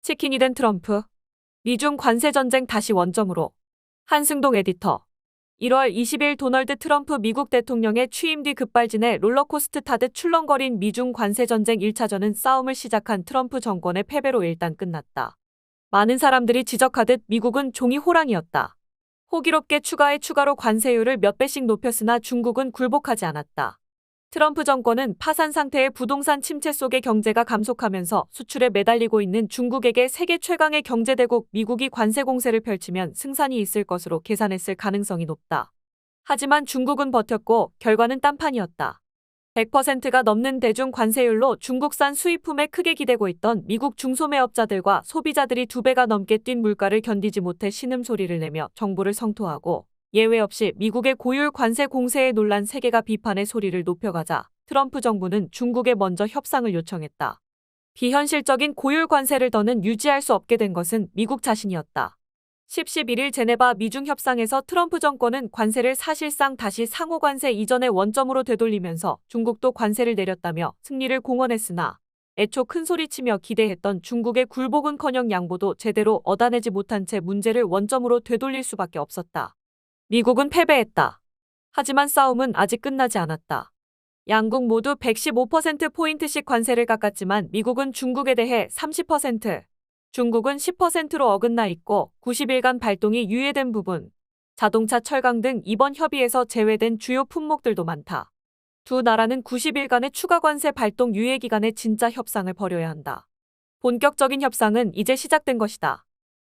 치킨이 된 트럼프. 미중 관세 전쟁 다시 원점으로. 한승동 에디터. 1월 20일 도널드 트럼프 미국 대통령의 취임 뒤 급발진해 롤러코스터 타듯 출렁거린 미중 관세 전쟁 1차전은 싸움을 시작한 트럼프 정권의 패배로 일단 끝났다. 많은 사람들이 지적하듯 미국은 종이 호랑이였다. 호기롭게 추가로 관세율을 몇 배씩 높였으나 중국은 굴복하지 않았다. 트럼프 정권은 파산 상태의 부동산 침체 속에 경제가 감속하면서 수출에 매달리고 있는 중국에게 세계 최강의 경제대국 미국이 관세 공세를 펼치면 승산이 있을 것으로 계산했을 가능성이 높다. 하지만 중국은 버텼고 결과는 딴판이었다. 100%가 넘는 대중 관세율로 중국산 수입품에 크게 기대고 있던 미국 중소매업자들과 소비자들이 2배가 넘게 뛴 물가를 견디지 못해 신음소리를 내며 정부를 성토하고 예외 없이 미국의 고율 관세 공세에 놀란 세계가 비판의 소리를 높여가자 트럼프 정부는 중국에 먼저 협상을 요청했다. 비현실적인 고율 관세를 더는 유지할 수 없게 된 것은 미국 자신이었다. 11일 제네바 미중 협상에서 트럼프 정권은 관세를 사실상 다시 상호관세 이전의 원점으로 되돌리면서 중국도 관세를 내렸다며 승리를 공언했으나 애초 큰소리치며 기대했던 중국의 굴복은커녕 양보도 제대로 얻어내지 못한 채 문제를 원점으로 되돌릴 수밖에 없었다. 미국은 패배했다. 하지만 싸움은 아직 끝나지 않았다. 양국 모두 115%포인트씩 관세를 깎았지만 미국은 중국에 대해 30%, 중국은 10%로 어긋나 있고 90일간 발동이 유예된 부분, 자동차, 철강 등 이번 협의에서 제외된 주요 품목들도 많다. 두 나라는 90일간의 추가 관세 발동 유예 기간에 진짜 협상을 벌여야 한다. 본격적인 협상은 이제 시작된 것이다.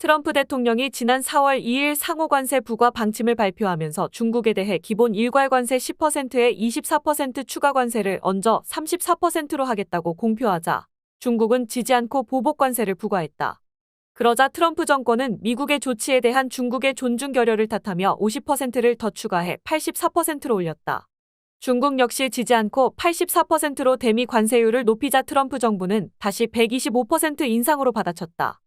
트럼프 대통령이 지난 4월 2일 상호관세 부과 방침을 발표하면서 중국에 대해 기본 일괄관세 10%에 24% 추가 관세를 얹어 34%로 하겠다고 공표하자 중국은 지지 않고 보복관세를 부과했다. 그러자 트럼프 정권은 미국의 조치에 대한 중국의 존중 결여를 탓하며 50%를 더 추가해 84%로 올렸다. 중국 역시 지지 않고 84%로 대미 관세율을 높이자 트럼프 정부는 다시 125% 인상으로 받아쳤다.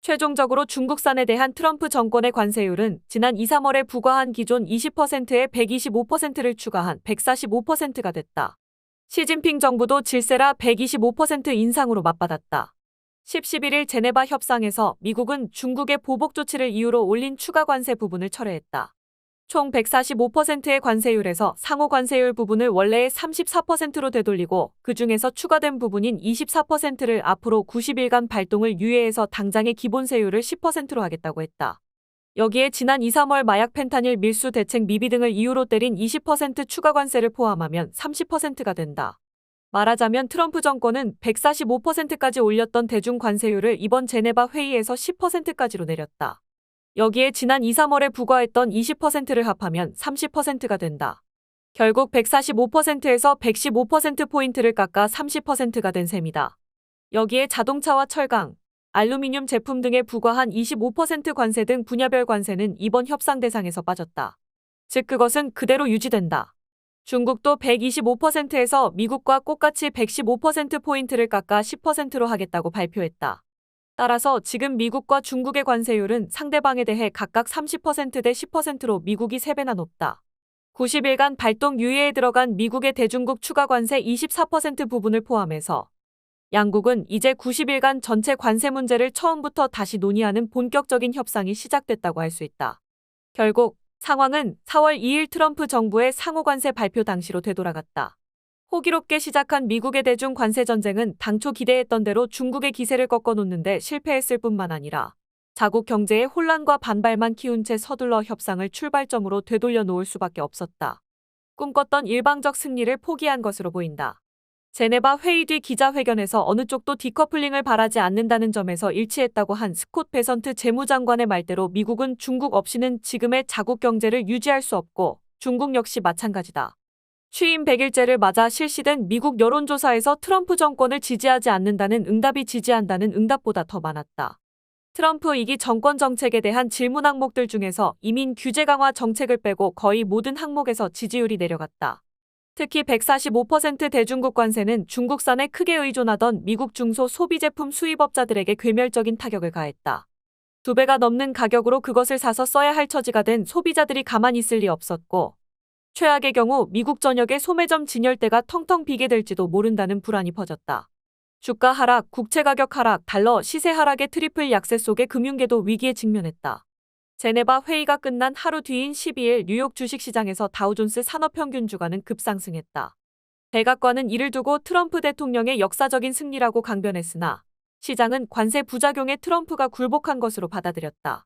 최종적으로 중국산에 대한 트럼프 정권의 관세율은 지난 2, 3월에 부과한 기존 20%에 125%를 추가한 145%가 됐다. 시진핑 정부도 질세라 125% 인상으로 맞받았다. 11일 제네바 협상에서 미국은 중국의 보복 조치를 이유로 올린 추가 관세 부분을 철회했다. 총 145%의 관세율에서 상호 관세율 부분을 원래의 34%로 되돌리고 그중에서 추가된 부분인 24%를 앞으로 90일간 발동을 유예해서 당장의 기본세율을 10%로 하겠다고 했다. 여기에 지난 2, 3월 마약 펜타닐 밀수 대책 미비 등을 이유로 때린 20% 추가 관세를 포함하면 30%가 된다. 말하자면 트럼프 정권은 145%까지 올렸던 대중 관세율을 이번 제네바 회의에서 10%까지로 내렸다. 여기에 지난 2, 3월에 부과했던 20%를 합하면 30%가 된다. 결국 145%에서 115%포인트를 깎아 30%가 된 셈이다. 여기에 자동차와 철강, 알루미늄 제품 등에 부과한 25% 관세 등 분야별 관세는 이번 협상 대상에서 빠졌다. 즉 그것은 그대로 유지된다. 중국도 125%에서 미국과 똑같이 115%포인트를 깎아 10%로 하겠다고 발표했다. 따라서 지금 미국과 중국의 관세율은 상대방에 대해 각각 30% 대 10%로 미국이 3배나 높다. 90일간 발동 유예에 들어간 미국의 대중국 추가 관세 24% 부분을 포함해서 양국은 이제 90일간 전체 관세 문제를 처음부터 다시 논의하는 본격적인 협상이 시작됐다고 할 수 있다. 결국 상황은 4월 2일 트럼프 정부의 상호관세 발표 당시로 되돌아갔다. 호기롭게 시작한 미국의 대중 관세 전쟁은 당초 기대했던 대로 중국의 기세를 꺾어놓는데 실패했을 뿐만 아니라 자국 경제의 혼란과 반발만 키운 채 서둘러 협상을 출발점으로 되돌려 놓을 수밖에 없었다. 꿈꿨던 일방적 승리를 포기한 것으로 보인다. 제네바 회의 뒤 기자회견에서 어느 쪽도 디커플링을 바라지 않는다는 점에서 일치했다고 한 스콧 베선트 재무장관의 말대로 미국은 중국 없이는 지금의 자국 경제를 유지할 수 없고 중국 역시 마찬가지다. 취임 100일째를 맞아 실시된 미국 여론조사에서 트럼프 정권을 지지하지 않는다는 응답이 지지한다는 응답보다 더 많았다. 트럼프 2기 정권 정책에 대한 질문 항목들 중에서 이민 규제 강화 정책을 빼고 거의 모든 항목에서 지지율이 내려갔다. 특히 145% 대중국 관세는 중국산에 크게 의존하던 미국 중소 소비제품 수입업자들에게 괴멸적인 타격을 가했다. 2배가 넘는 가격으로 그것을 사서 써야 할 처지가 된 소비자들이 가만히 있을 리 없었고 최악의 경우 미국 전역의 소매점 진열대가 텅텅 비게 될지도 모른다는 불안이 퍼졌다. 주가 하락, 국채 가격 하락, 달러 시세 하락의 트리플 약세 속에 금융계도 위기에 직면했다. 제네바 회의가 끝난 하루 뒤인 12일 뉴욕 주식시장에서 다우존스 산업평균 주가는 급상승했다. 백악관은 이를 두고 트럼프 대통령의 역사적인 승리라고 강변했으나 시장은 관세 부작용에 트럼프가 굴복한 것으로 받아들였다.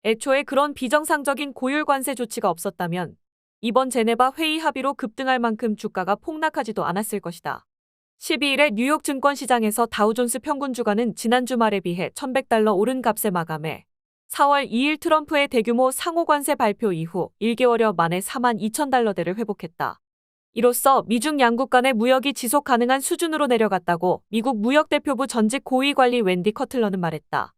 애초에 그런 비정상적인 고율 관세 조치가 없었다면 이번 제네바 회의 합의로 급등할 만큼 주가가 폭락하지도 않았을 것이다. 12일에 뉴욕 증권시장에서 다우존스 평균 주가는 지난 주말에 비해 $1,100 오른 값에 마감해 4월 2일 트럼프의 대규모 상호관세 발표 이후 1개월여 만에 42,000달러대를 회복했다. 이로써 미중 양국 간의 무역이 지속 가능한 수준으로 내려갔다고 미국 무역대표부 전직 고위관리 웬디 커틀러는 말했다.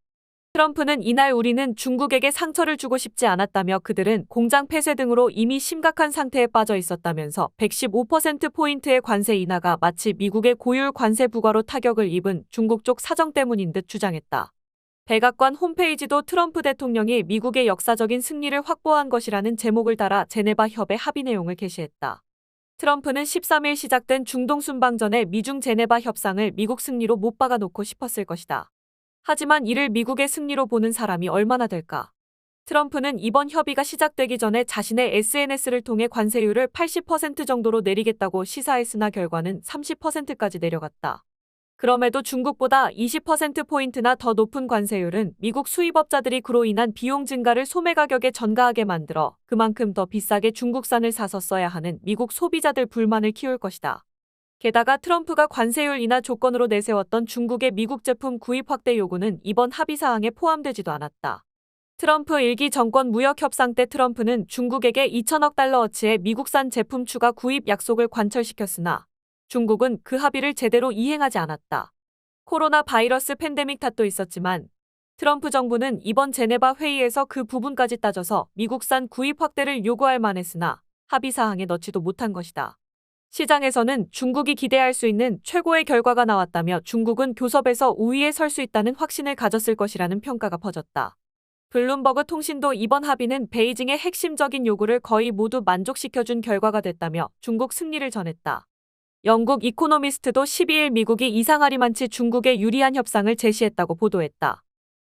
트럼프는 이날 우리는 중국에게 상처를 주고 싶지 않았다며 그들은 공장 폐쇄 등으로 이미 심각한 상태에 빠져 있었다면서 115%포인트의 관세 인하가 마치 미국의 고율 관세 부과로 타격을 입은 중국 쪽 사정 때문인 듯 주장했다. 백악관 홈페이지도 트럼프 대통령이 미국의 역사적인 승리를 확보한 것이라는 제목을 달아 제네바 협의 합의 내용을 게시했다. 트럼프는 13일 시작된 중동 순방전에 미중 제네바 협상을 미국 승리로 못 박아놓고 싶었을 것이다. 하지만 이를 미국의 승리로 보는 사람이 얼마나 될까? 트럼프는 이번 협의가 시작되기 전에 자신의 SNS를 통해 관세율을 80% 정도로 내리겠다고 시사했으나 결과는 30%까지 내려갔다. 그럼에도 중국보다 20%포인트나 더 높은 관세율은 미국 수입업자들이 그로 인한 비용 증가를 소매 가격에 전가하게 만들어 그만큼 더 비싸게 중국산을 사서 써야 하는 미국 소비자들 불만을 키울 것이다. 게다가 트럼프가 관세율 인하 조건으로 내세웠던 중국의 미국 제품 구입 확대 요구는 이번 합의 사항에 포함되지도 않았다. 트럼프 1기 정권 무역 협상 때 트럼프는 중국에게 2천억 달러어치의 미국산 제품 추가 구입 약속을 관철시켰으나 중국은 그 합의를 제대로 이행하지 않았다. 코로나 바이러스 팬데믹 탓도 있었지만 트럼프 정부는 이번 제네바 회의에서 그 부분까지 따져서 미국산 구입 확대를 요구할 만했으나 합의 사항에 넣지도 못한 것이다. 시장에서는 중국이 기대할 수 있는 최고의 결과가 나왔다며 중국은 교섭에서 우위에 설 수 있다는 확신을 가졌을 것이라는 평가가 퍼졌다. 블룸버그 통신도 이번 합의는 베이징의 핵심적인 요구를 거의 모두 만족시켜준 결과가 됐다며 중국 승리를 전했다. 영국 이코노미스트도 12일 미국이 이상하리만치 중국에 유리한 협상을 제시했다고 보도했다.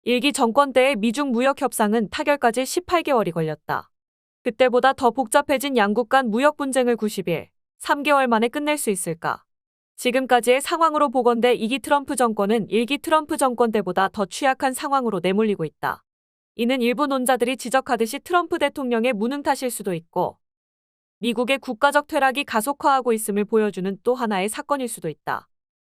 1기 정권 때의 미중 무역 협상은 타결까지 18개월이 걸렸다. 그때보다 더 복잡해진 양국 간 무역 분쟁을 90일, 3개월 만에 끝낼 수 있을까? 지금까지의 상황으로 보건대 2기 트럼프 정권은 1기 트럼프 정권 때보다 더 취약한 상황으로 내몰리고 있다. 이는 일부 논자들이 지적하듯이 트럼프 대통령의 무능 탓일 수도 있고 미국의 국가적 퇴락이 가속화하고 있음을 보여주는 또 하나의 사건일 수도 있다.